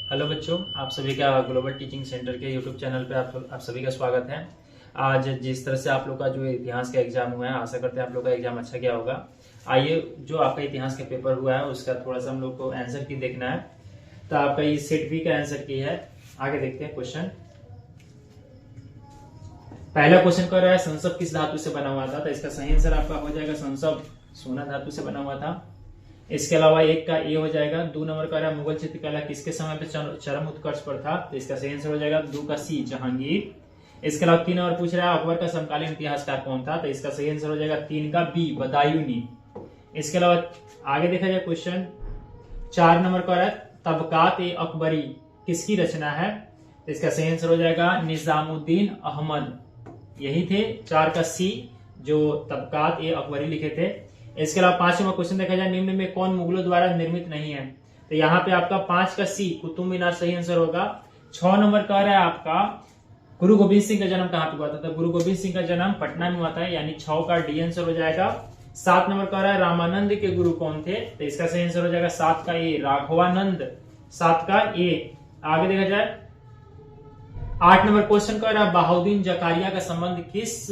Hello बच्चों, आप सभी का ग्लोबल टीचिंग सेंटर के यूट्यूब चैनल पे आप सभी का स्वागत है। आज जिस तरह से आप लोग का जो इतिहास का एग्जाम हुआ है, आशा करते हैं आप लोग का एग्जाम अच्छा गया होगा। आइए, जो आपका इतिहास का पेपर हुआ है उसका थोड़ा सा हम लोग को आंसर की देखना है। तो आपका ये सेट बी का आंसर की है। आगे देखते हैं क्वेश्चन। पहला क्वेश्चन कह रहा है संसव किस धातु से बना हुआ था, तो इसका सही आंसर आपका हो जाएगा संसव सोना धातु से बना हुआ था। इसके अलावा एक का ए हो जाएगा। 2 नंबर का रहा मुगल चित्रकला किसके समय पे चरम उत्कर्ष पर था, तो इसका सही आंसर हो जाएगा 2 का सी जहांगीर। इसके अलावा 3 नंबर पूछ रहा है अकबर का समकालीन इतिहासकार कौन था, तो इसका सही आंसर हो जाएगा 3 का बी बदायूनी। इसके अलावा आगे देखा जाए क्वेश्चन 4 नंबर का रहा तबकात ए अकबरी किसकी रचना है, तो इसका सही आंसर हो जाएगा निजामुद्दीन अहमद। यही थे 4 का सी जो तबकात ए अकबरी लिखे थे। इसके अलावा 5 नंबर क्वेश्चन देखा जाए निम्न में कौन मुगलों द्वारा निर्मित नहीं है, तो यहाँ पे आपका 5 का सी कुतुब मीनार सही आंसर होगा। 6 नंबर कह रहा है आपका गुरु गोविंद सिंह का जन्म कहाँ पे हुआ था, तो गुरु गोविंद सिंह का जन्म पटना में हुआ था, यानी 6 का डी आंसर हो जाएगा। 7 नंबर कह रहा है रामानंद के गुरु कौन थे, तो इसका सही आंसर हो जाएगा 7 का ए राघवानंद। 7 का ए। आगे देखा जाए 8 नंबर क्वेश्चन का रहा बहाउद्दीन जकारिया का संबंध किस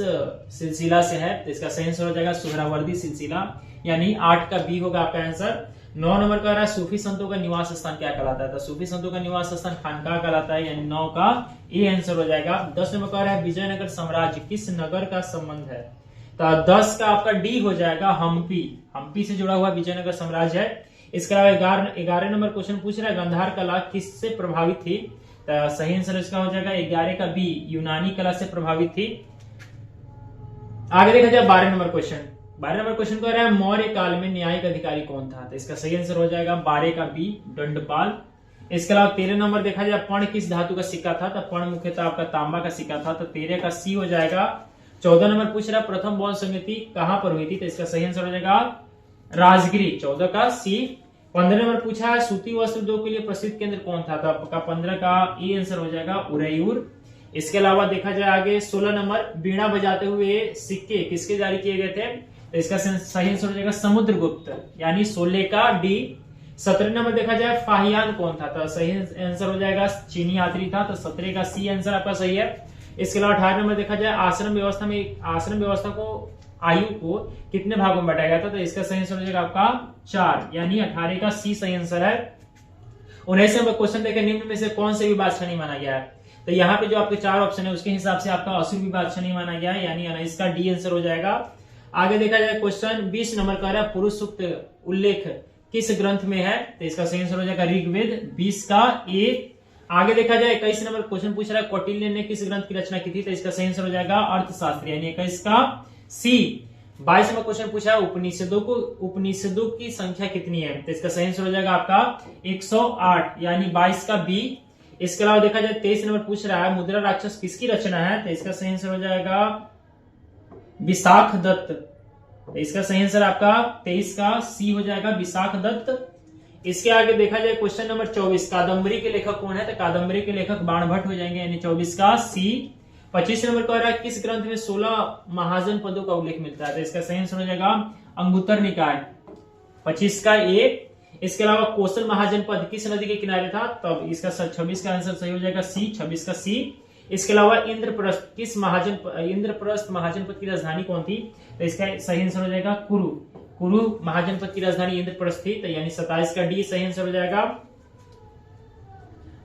सिलसिला से है, तो इसका सही आंसर हो जाएगा सुहरावर्दी सिलसिला, यानी 8 का बी होगा आपका आंसर। 9 नंबर का रहा सूफी संतों का निवास स्थान क्या कहलाता है, तो सूफी संतों का निवास स्थान खानकाह कहलाता है, यानी 9 का ए आंसर हो जाएगा। 10 नंबर का रहा विजयनगर साम्राज्य किस नगर का संबंध है, तो 10 का आपका डी हो जाएगा हम्पी। हम्पी से जुड़ा हुआ विजयनगर साम्राज्य है। इसके अलावा 11 नंबर क्वेश्चन पूछ रहा है गांधार कला किससे प्रभावित थी, तो सही आंसर इसका हो जाएगा 11 का बी यूनानी कला से प्रभावित थी। आगे देखा जाए 12 नंबर क्वेश्चन। 12 नंबर क्वेश्चन कह रहा है मौर्य काल में न्यायिक अधिकारी कौन था, तो इसका सही आंसर हो जाएगा 12 का बी दंडपाल। इसके अलावा 13 नंबर देखा जाए पर्ण किस धातु का सिक्का था, तो पर्ण मुख्यतः आपका तांबा का सिक्का था, तो 13 का सी हो जाएगा। 14 नंबर पूछ रहा है प्रथम बौद्ध समिति कहां पर हुई थी, तो इसका सही आंसर हो जाएगा राजगिरी। 14 का सी। 15 नंबर पूछा है सूती वस्त्र उद्योग के लिए प्रसिद्ध केंद्र कौन था, तो आपका 15 का ए आंसर हो जाएगा उरैयूर। इसके अलावा देखा जाए आगे 16 नंबर बीड़ा बजाते हुए सिक्के किसके जारी किए गए थे, तो इसका सही आंसर हो जाएगा समुद्रगुप्त, यानी 16 का डी। 17 नंबर देखा जाए फाहियान कौन था, तो सही आंसर हो जाएगा चीनी यात्री था, तो 17 का सी आंसर आपका सही है। इसके अलावा 18 नंबर देखा जाए आश्रम व्यवस्था को आयु को कितने भागों में बांटा गया था, तो इसका सही आंसर हो जाएगा आपका 4, यानी 18 का सी सही आंसर है। 19 नंबर क्वेश्चन देखें निम्न में से कौन से भी बादशाह नहीं माना गया है, तो यहाँ पे जो आपके 4 ऑप्शन है उसके हिसाब से आपका असुर भी बादशाह नहीं माना गया है, यानी 19 का डी आंसर हो जाएगा। आगे देखा जाए क्वेश्चन 20 नंबर का है पुरुष सूक्त उल्लेख किस ग्रंथ में है, तो इसका सही आंसर हो जाएगा ऋग्वेद। 20 का ए। आगे देखा जाए 21 नंबर क्वेश्चन पूछ रहा है कौटिल्य ने किस ग्रंथ की रचना की थी, तो इसका सही आंसर हो जाएगा अर्थशास्त्र, यानी 21 का सी। 22 नंबर क्वेश्चन पूछा है उपनिषदों की संख्या कितनी है, तो इसका सही आंसर हो जाएगा आपका 108, यानी 22 का बी। इसके अलावा देखा जाए 23 नंबर पूछ रहा है मुद्रा राक्षस किसकी रचना है, तो इसका सही आंसर हो जाएगा विशाख दत्त। इसका सही आंसर आपका 23 का सी हो जाएगा विशाख दत्त। इसके आगे देखा जाए क्वेश्चन नंबर 24 कादम्बरी के लेखक कौन है, तो कादम्बरी के लेखक बाणभट्ट हो जाएंगे, यानी 24 का सी। 25 नंबर कह रहा है किस ग्रंथ में 16 महाजन पदों का उल्लेख मिलता है, तो इसका सही आंसर हो जाएगा अंगुत्तर निकाय। 25 का ए। इसके अलावा कौशल महाजन पद किस नदी के किनारे था, तब इसका 26 का आंसर सही हो जाएगा सी 26 का सी। इसके अलावा इंद्रप्रस्थ महाजन पद की राजधानी कौन थी, तो इसका सही आंसर हो जाएगा कुरु महाजन पद की राजधानी इंद्रप्रस्थ थी, तो यानी 27 का डी सही आंसर हो जाएगा।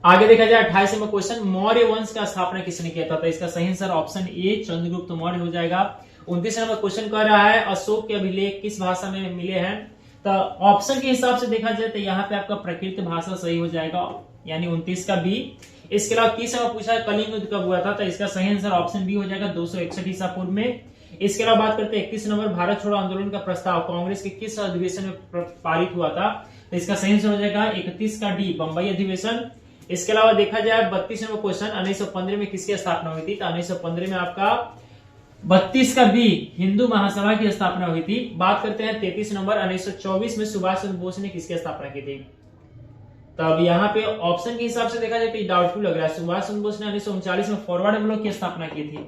आगे देखा जाए 28 नंबर क्वेश्चन मौर्य वंश का स्थापना किसने किया था, तो इसका सही answer option A Chandragupta Maurya हो जाएगा। 29 नंबर क्वेश्चन कह रहा है अशोक के अभिलेख किस भाषा में मिले हैं, तो ऑप्शन के हिसाब से देखा जाए तो यहाँ पे आपका प्रकृत भाषा सही हो जाएगा, यानी 29 का बी। इसके अलावा 30 नंबर पूछा है कलिंग युद्ध कब हुआ था, तो इसका सही आंसर ऑप्शन बी हो जाएगा 261 ईसा पूर्व में। इसके अलावा बात करते हैं 31 नंबर भारत छोड़ो आंदोलन का प्रस्ताव कांग्रेस के किस अधिवेशन में पारित हुआ था, तो इसका सही आंसर हो जाएगा 31 का डी बंबई अधिवेशन। इसके अलावा देखा जाए 32 नंबर क्वेश्चन 1915 में किसकी स्थापना हुई थी, तो 1915 में आपका 32 का बी हिंदू महासभा की स्थापना हुई थी। बात करते हैं 33 नंबर 1924 में सुभाष चंद्र बोस ने किसकी स्थापना की थी, तब यहाँ पे ऑप्शन के हिसाब से देखा जाए तो डाउटफुल लग रहा है। सुभाष चंद्र बोस ने 1939 में फॉरवर्ड ब्लॉक की स्थापना की थी।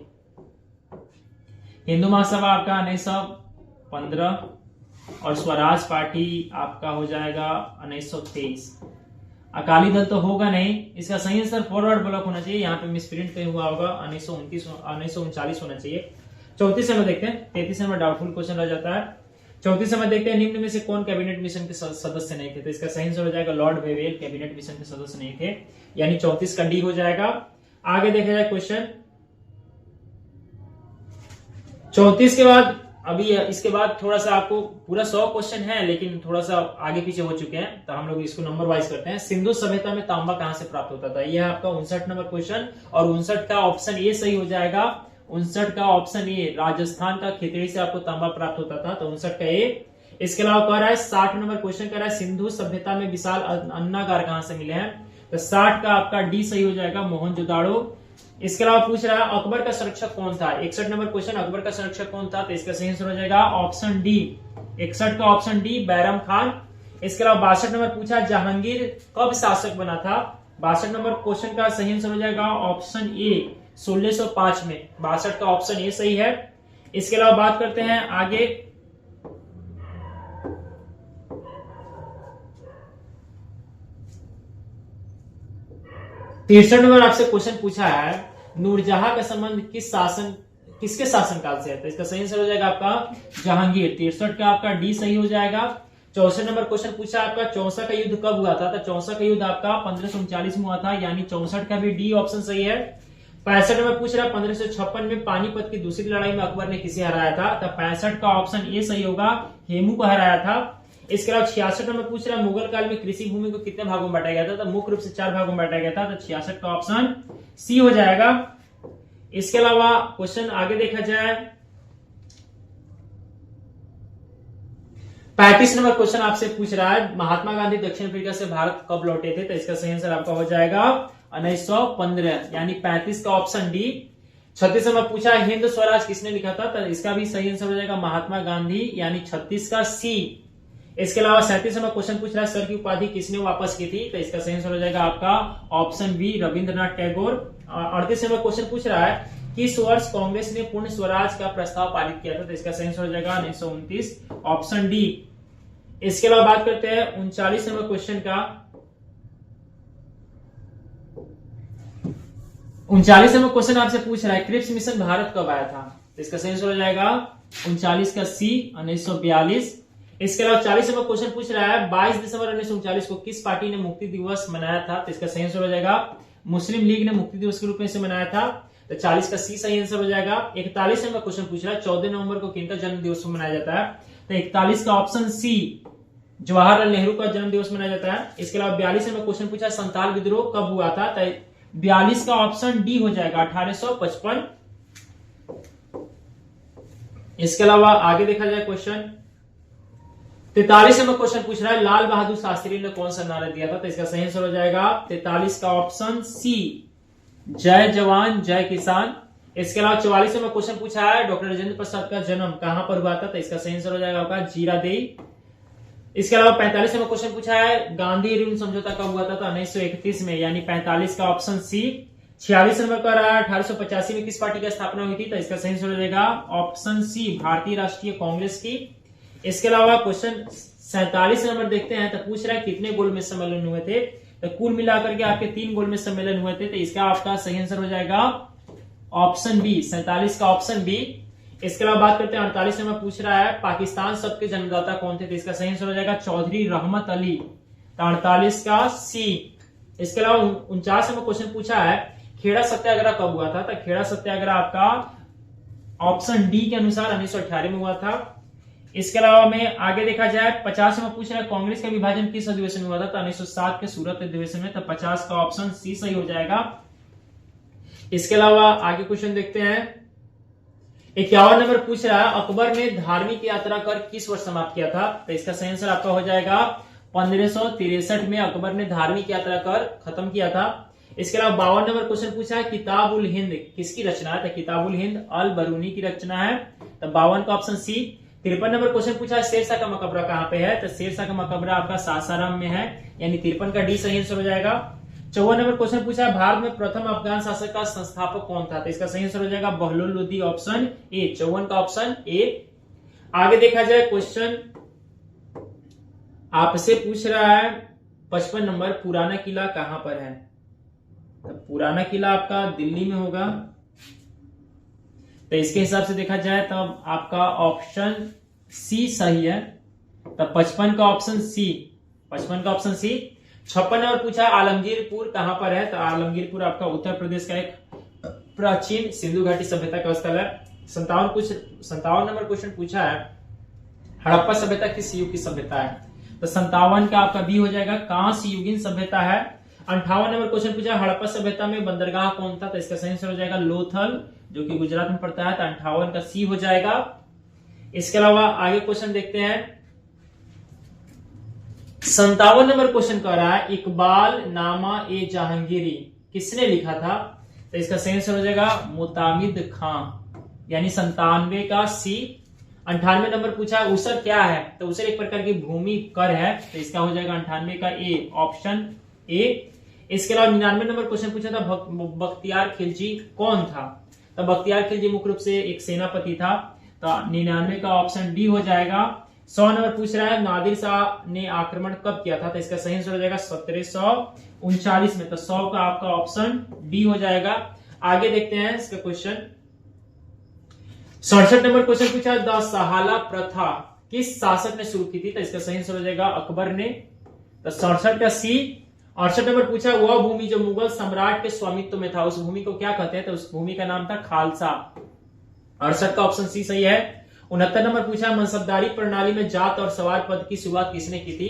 हिंदू महासभा आपका 1915 और स्वराज पार्टी आपका हो जाएगा 1923। अकाली दल तो होगा नहीं, इसका सही आंसर फॉरवर्ड ब्लॉक होना चाहिए। यहाँ पे मिसप्रिंट कहीं हुआ होगा, 1939 होना चाहिए। 34 नंबर देखते हैं, 33 नंबर डाउटफुल क्वेश्चन रह जाता है। 34 नंबर देखते हैं, निम्न में से कौन कैबिनेट मिशन के सदस्य नहीं थे? तो इसका सही आंसर हो जाएगा लॉर्ड वेवेल कैबिनेट मिशन के सदस्य नहीं थे, यानी 34 का डी हो जाएगा। आगे देखा जाए क्वेश्चन 34 के बाद, अभी इसके बाद थोड़ा सा आपको पूरा 100 क्वेश्चन है, लेकिन थोड़ा सा आगे पीछे हो चुके हैं, तो हम लोग इसको नंबर वाइज करते हैं। सिंधु सभ्यता में तांबा कहां से प्राप्त होता था? यह आपका 59 नंबर क्वेश्चन, और 59 का ऑप्शन ए सही हो जाएगा। 59 का ऑप्शन ए, राजस्थान का खेतड़ी से आपको तांबा प्राप्त होता था, तो 59 का ए। इसके अलावा कह रहा है 60 नंबर क्वेश्चन कह रहा है सिंधु सभ्यता में विशाल अन्नागार कहां से मिले हैं? तो 60 का आपका डी सही हो जाएगा, मोहनजोदाड़ो। इसके अलावा पूछ रहा है अकबर का संरक्षक कौन था? 61 नंबर क्वेश्चन, अकबर का संरक्षक कौन था? तो इसका सही आंसर हो जाएगा ऑप्शन डी, 61 का ऑप्शन डी, बैरम खान। इसके अलावा 62 नंबर पूछा जहांगीर कब शासक बना था? 62 नंबर क्वेश्चन का सही आंसर हो जाएगा ऑप्शन ए, 1605 में। 62 का ऑप्शन ए सही है। इसके अलावा बात करते हैं आगे, तिरसठ नंबर आपसे क्वेश्चन पूछा है नूरजहां का संबंध किसके शासनकाल से है? तो इसका सही आंसर हो जाएगा आपका जहांगीर। 63 का आपका डी सही हो जाएगा। 64 नंबर क्वेश्चन पूछा आपका चौसा का युद्ध कब हुआ था? तो चौसा का युद्ध आपका 1539 में हुआ था, यानी 64 का भी डी ऑप्शन सही है। 65 नंबर पूछ रहा है 1556 में पानीपत की दूसरी लड़ाई में अकबर ने किसे हराया था? तो 65 का ऑप्शन ए सही होगा, हेमू को हराया था। इसके अलावा 66 नंबर पूछ रहा है मुगल काल में कृषि भूमि को कितने भागों में बांटा गया था? तो मुख्य रूप से 4 भागों में बांटा गया था, तो 66 का ऑप्शन सी हो जाएगा। इसके अलावा क्वेश्चन आगे देखा जाए, 35 नंबर क्वेश्चन आपसे पूछ रहा है महात्मा गांधी दक्षिण अफ्रीका से भारत कब लौटे थे? तो इसका सही आंसर आपका हो जाएगा 1915, यानी 35 का ऑप्शन डी। 36 नंबर पूछा हिंद स्वराज किसने लिखा था? तो इसका भी सही आंसर हो जाएगा महात्मा गांधी, यानी 36 का सी। इसके अलावा 37 नंबर क्वेश्चन पूछ रहा है सर की उपाधि किसने वापस की थी? तो इसका सही आंसर हो जाएगा आपका option B, Rabindranath Tagore. 38 number question पूछ रहा है किस वर्ष कांग्रेस ने पूर्ण स्वराज का प्रस्ताव पारित किया था? तो इसका सही आंसर हो जाएगा 1929, ऑप्शन डी। इसके अलावा बात करते हैं 39 नंबर क्वेश्चन का। 39 नंबर क्वेश्चन आपसे पूछ रहा है क्रिप्स मिशन भारत कब आया था? तो इसका सही आंसर हो जाएगा 39 का सी, 1942। इसके अलावा 40 नंबर क्वेश्चन पूछ रहा है 22 दिसंबर 1939 को किस पार्टी ने मुक्ति दिवस मनाया था? तो इसका सही आंसर हो जाएगा मुस्लिम लीग ने मुक्ति दिवस के रूप में इसे मनाया था, तो 40 का सी सही आंसर हो जाएगा। 41 नंबर क्वेश्चन पूछ रहा है 14 नवंबर को किनका जन्म दिवस मनाया जाता है? तो 41 का ऑप्शन सी, जवाहरलाल नेहरू का जन्म दिवस मनाया जाता है। इसके अलावा 42 नंबर क्वेश्चन पूछा संथाल विद्रोह कब हुआ था? तो 42 का ऑप्शन डी हो जाएगा, 1855। इसके अलावा आगे देखा जाए क्वेश्चन 43 नंबर क्वेश्चन पूछ रहा है लाल बहादुर शास्त्री ने कौन सा नारा दिया था? तो इसका सही आंसर हो जाएगा 43 का ऑप्शन सी, जय जवान जय किसान। इसके अलावा 44 नंबर क्वेश्चन पूछा है डॉक्टर राजेंद्र प्रसाद का जन्म कहां पर हुआ था? तो इसका सही आंसर हो जाएगा आपका जीरादेई। इसके अलावा 45 नंबर क्वेश्चन पूछा है गांधी ऋण समझौता कब हुआ था? तो 1931 में, यानी 45 का ऑप्शन सी। 46 नंबर का रहा है 1885 में किस पार्टी की स्थापना हुई थी? तो इसका सही आंसर हो जाएगा ऑप्शन सी, भारतीय राष्ट्रीय कांग्रेस की। इसके अलावा क्वेश्चन 47 नंबर देखते हैं, तो पूछ रहा है कितने गोलमेज सम्मेलन हुए थे? तो कुल मिलाकर के आपके 3 गोलमेज सम्मेलन हुए थे, तो इसका आपका सही आंसर हो जाएगा ऑप्शन बी, 47 का ऑप्शन बी। इसके अलावा बात करते हैं 48 नंबर पूछ रहा है पाकिस्तान शब्द के जन्मदाता कौन थे? तो इसका सही आंसर हो जाएगा चौधरी रहमत अली, 48 का सी। इसके अलावा 49 नंबर क्वेश्चन पूछा है खेड़ा सत्याग्रह कब हुआ था? तो खेड़ा सत्याग्रह आपका ऑप्शन डी के अनुसार 1918 में हुआ था। इसके अलावा में आगे देखा जाए 50 में पूछ रहा है कांग्रेस का विभाजन किस अधिवेशन में हुआ था? तो 1907 के सूरत अधिवेशन में, तो 50 का ऑप्शन सी सही हो जाएगा। इसके अलावा आगे क्वेश्चन देखते हैं 51 नंबर पूछ रहा है अकबर ने धार्मिक यात्रा कर किस वर्ष समाप्त किया था? तो इसका सही आंसर आपका हो जाएगा 1563 में अकबर ने धार्मिक यात्रा कर खत्म किया था। इसके अलावा 52 नंबर क्वेश्चन पूछा है किताब उल हिंद किसकी रचना है? तो किताब उल हिंद अल बरूनी की रचना है, तो 52 का ऑप्शन सी। 53 नंबर क्वेश्चन पूछा है शेरशाह का मकबरा कहां पे है? तो शेरशाह का मकबरा आपका सासाराम में है, यानी 53 का डी सही आंसर हो जाएगा। 54 नंबर क्वेश्चन पूछा है भारत में प्रथम अफगान शासक का संस्थापक कौन था? तो इसका सही आंसर हो जाएगा बहलोल लोदी, ऑप्शन ए, 54 का ऑप्शन ए। आगे देखा जाए क्वेश्चन आपसे पूछ रहा है 55 नंबर, पुराना किला कहां पर है? तो पुराना किला आपका दिल्ली में होगा। तो इसके हिसाब से देखा जाए तब आपका ऑप्शन सी सही है। तब 55 का ऑप्शन सी, 55 का ऑप्शन सी। 56 नंबर पूछा आलमगीरपुर कहां पर है? तो आलमगीरपुर आपका उत्तर प्रदेश का एक प्राचीन सिंधु घाटी सभ्यता का स्थल है। 57 नंबर क्वेश्चन पूछा है हड़प्पा सभ्यता किस युग की सभ्यता है? तो 57 का आपका बी हो जाएगा, कांस्य युगीन सभ्यता है। 58 नंबर क्वेश्चन पूछा हड़प्पा सभ्यता में बंदरगाह कौन था? तो इसका सही आंसर हो जाएगा लोथल, जो कि गुजरात में पड़ता है। तो 58 का सी हो जाएगा। इसके अलावा आगे क्वेश्चन देखते हैं। 57 नंबर क्वेश्चन कह रहा है इकबाल नामा ए जहांगीरी किसने लिखा था? तो इसका सही आंसर हो जाएगा मुतामिद खां, यानी 97 का सी। 98 नंबर पूछा उसर क्या है? तो उसर एक प्रकार की भूमि कर है। तो इसका हो जाएगा 98 का ए, ऑप्शन ए। इसके अलावा 99 नंबर क्वेश्चन पूछा था बख्तियार खिलजी कौन था? तो बख्तियार खिलजी मुख्य रूप से एक सेनापति था। तो 99 का ऑप्शन डी हो जाएगा। 100 नंबर पूछ रहा है नादिर शाह ने आक्रमण कब किया था? तो इसका सही आंसर हो जाएगा 1739 में। तो 100 का आपका ऑप्शन डी हो जाएगा। आगे देखते हैं इसका क्वेश्चन। 67 नंबर क्वेश्चन पूछा द सहाला प्रथा किस शासक ने शुरू की थी? तो इसका सही आंसर हो जाएगा अकबर ने। तो 67 का सी। 68 नंबर पूछा वह भूमि जो मुगल सम्राट के स्वामित्व में था उस भूमि को क्या कहते हैं? तो उस भूमि का नाम था खालसा। 68 का ऑप्शन सी सही है। 69 नंबर पूछा मनसबदारी प्रणाली में जात और सवार पद की शुरुआत किसने की थी?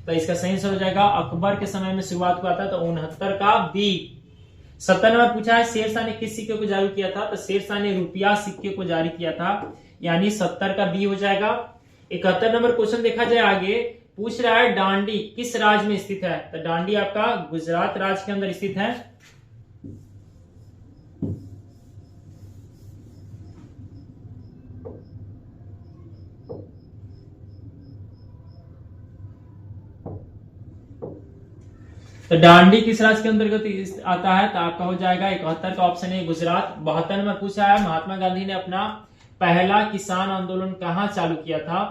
तो इसका सही आंसर हो जाएगा अकबर के समय में शुरुआत हुआ था। तो 69 का बी। 70 नंबर पूछा है शेरशाह ने किस सिक्के को जारी किया था? तो शेरशाह ने रुपया सिक्के को जारी किया था, यानी 70 का बी हो जाएगा। 71 नंबर क्वेश्चन देखा जाए आगे, पूछ रहा है डांडी किस राज्य में स्थित है? तो डांडी आपका गुजरात राज्य के अंदर स्थित है। तो डांडी किस राज्य के अंतर्गत आता है? तो आपका हो जाएगा 71 का ऑप्शन है गुजरात। 72 नंबर पूछा है महात्मा गांधी ने अपना पहला किसान आंदोलन कहां चालू किया था?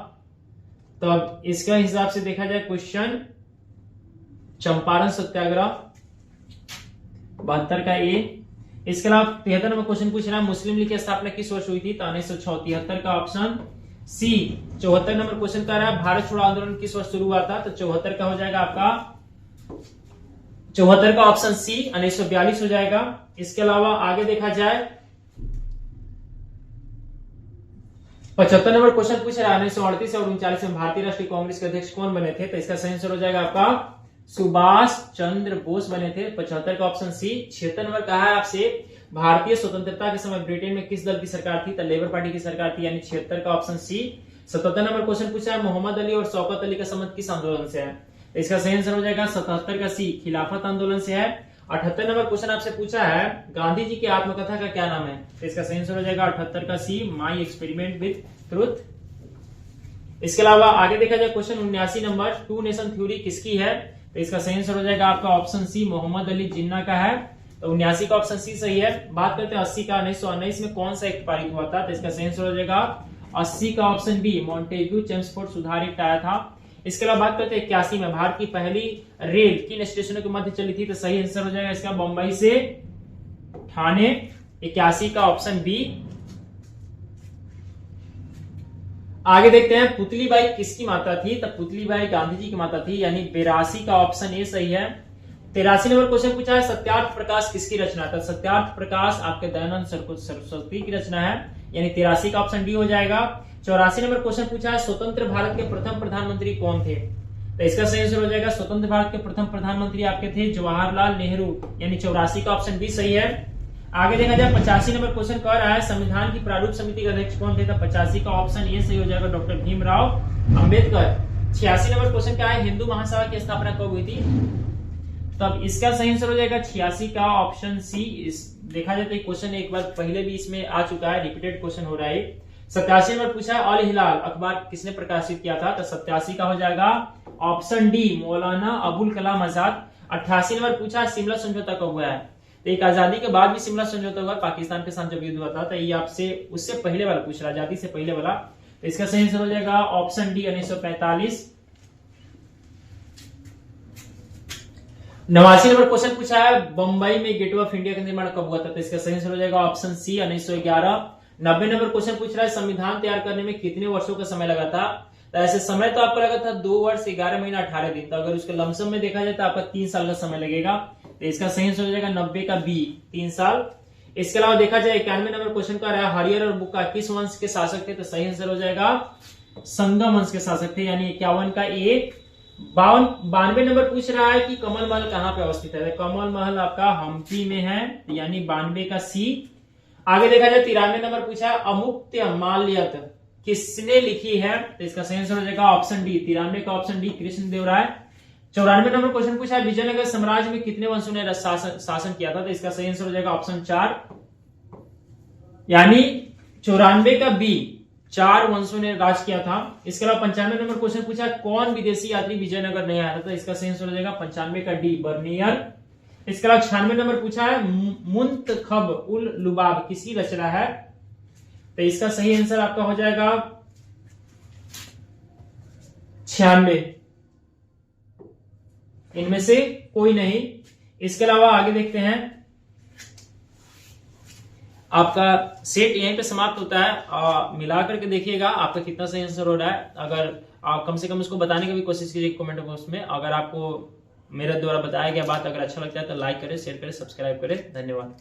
तो अब इसका हिसाब से देखा जाए क्वेश्चन चंपारण सत्याग्रह, 72 का ए। इसके अलावा 73 नंबर क्वेश्चन पूछ रहा है मुस्लिम लीग की स्थापना किस वर्ष हुई थी? तो 1973 का ऑप्शन सी। 74 नंबर क्वेश्चन कर रहा है भारत छोड़ो आंदोलन किस वर्ष शुरू हुआ था? तो 74 का हो जाएगा आपका 74 का ऑप्शन सी 1942 हो जाएगा। इसके अलावा आगे देखा जाए 75 नंबर क्वेश्चन पूछ रहा है 1938 और 39 में भारतीय राष्ट्रीय कांग्रेस के अध्यक्ष कौन बने थे? तो इसका सही आंसर हो जाएगा आपका सुभाष चंद्र बोस बने थे। 75 का ऑप्शन सी। 76 नंबर कहा है आपसे भारतीय स्वतंत्रता के समय ब्रिटेन में किस दल की सरकार थी? तो लेबर पार्टी की सरकार थी, यानी 76 का ऑप्शन सी। 77 नंबर क्वेश्चन पूछा है मोहम्मद अली और शौकत अली का संबंध किस आंदोलन से है? तो इसका सही आंसर हो जाएगा 77 का सी, खिलाफत आंदोलन से है। 78 नंबर क्वेश्चन आपसे पूछा है गांधी जी की आत्मकथा का क्या नाम है? तो इसका सही आंसर हो जाएगा 78 का C, my experiment with truth. इसके अलावा आगे देखा जाए question 79 number, two nation theory किसकी है? तो इसका सही आंसर हो जाएगा आपका ऑप्शन सी, मोहम्मद अली जिन्ना का है। तो 79 का ऑप्शन सी सही है। बात करते हैं 80 का, 1919 में कौन सा एक्ट पारित हुआ था? तो इसका सही आंसर हो जाएगा 80 का ऑप्शन बी, मॉन्टेग्यू चेम्सफोर्ड सुधार एक्ट आया था। इसके अलावा बात करते हैं 81 में भारत की पहली रेल किन स्टेशनों के मध्य चली थी? तो सही आंसर हो जाएगा इसका बंबई से ठाणे, 81 का ऑप्शन बी। आगे देखते हैं पुतली बाई किसकी माता थी? तो पुतली बाई गांधी जी की माता थी, यानी 82 का ऑप्शन ए सही है। 83 नंबर क्वेश्चन पूछा है सत्यार्थ प्रकाश किसकी रचना? तो सत्यार्थ प्रकाश आपके दयानंद सरस्वती की रचना है, यानी 83 का ऑप्शन डी हो जाएगा। 84 नंबर क्वेश्चन पूछा है स्वतंत्र भारत के प्रथम प्रधानमंत्री कौन थे? तो इसका सही आंसर हो जाएगा स्वतंत्र भारत के प्रथम प्रधानमंत्री आपके थे जवाहरलाल नेहरू, यानी 84 का ऑप्शन बी सही है। आगे देखा जाए 85 नंबर क्वेश्चन कह रहा है संविधान की प्रारूप समिति के अध्यक्ष कौन थे? तो 85 का ऑप्शन ए सही हो जाएगा doctor Bhimrao Ambedkar. 86 number question क्या है हिंदू महासभा की स्थापना कब हुई थी? तब इसका सही आंसर हो जाएगा 86 का ऑप्शन सी। देखा जाए तो क्वेश्चन एक बार पहले भी इसमें आ चुका है, रिपीटेड क्वेश्चन हो रहा है। 87 नंबर पूछा अल हिलाल अखबार किसने प्रकाशित किया था? तो 87 का हो जाएगा option D, Maulana Abul Kalam Azad. 88 number पूछा शिमला समझौता कब हुआ है? तो एक आजादी के बाद भी शिमला समझौता हुआ, पाकिस्तान के साथ जब युद्ध हुआ था। तो ये आपसे उससे पहले वाला पूछ रहा है, आजादी से पहले वाला। तो इसका सही आंसर हो जाएगा ऑप्शन डी 1945। 89 नंबर क्वेश्चन पूछा है, बम्बई में गेटवे ऑफ इंडिया का निर्माण कब हुआ था? तो इसका सही आंसर हो जाएगा ऑप्शन सी 1911। 90 नंबर क्वेश्चन पूछ रहा है, संविधान तैयार करने में कितने वर्षों का समय लगा था? तो ऐसे समय तो आपको लगा था 2 वर्ष 11 महीना 18 दिन। तो अगर उसके लमसम में देखा जाए तो आपका 3 साल का समय लगेगा। तो इसका सही आंसर हो जाएगा 90 का बी 3 साल। इसके अलावा देखा जाए 91 नंबर क्वेश्चन का रहा, हरियर और बुक्का किस वंश के शासक थे? तो सही आंसर हो जाएगा संगम वंश के शासक थे, यानी 51 का ए। 92 नंबर पूछ रहा है कि कमल महल कहाँ पे अवस्थित है? कमल महल आपका हम्पी में है, यानी 92 का सी। आगे देखा जाए 93 नंबर पूछा है, अमुक्त्य माल्यत किसने लिखी है? तो इसका सही आंसर हो जाएगा ऑप्शन डी 93 का option D Krishnadevaraya. 94 number question पूछा है, विजयनगर साम्राज्य में कितने वंशों ने शासन किया था? तो इसका सही आंसर हो जाएगा ऑप्शन 4, यानी 94 का बी 4 वंशों ने राज किया था। इसके अलावा 95 नंबर क्वेश्चन पूछा, कौन विदेशी यात्री विजयनगर नहीं आया था? तो इसका सही आंसर हो जाएगा 95 का डी बर्नियर। इसके अलावा 96 नंबर पूछा है, मुंतखब उल लुबाब किसकी रचना है? तो इसका सही आंसर आपका हो जाएगा 96, इनमें से कोई नहीं। इसके अलावा आगे देखते हैं, आपका सेट यहीं पे समाप्त होता है। मिलाकर के देखिएगा आपका कितना सही आंसर हो रहा है। अगर आप कम से कम उसको बताने की भी कोशिश कीजिए कमेंट बॉक्स में। अगर आपको मेरे द्वारा बताया गया बात अगर अच्छा लगता है तो लाइक करें, शेयर करें, सब्सक्राइब करें। धन्यवाद।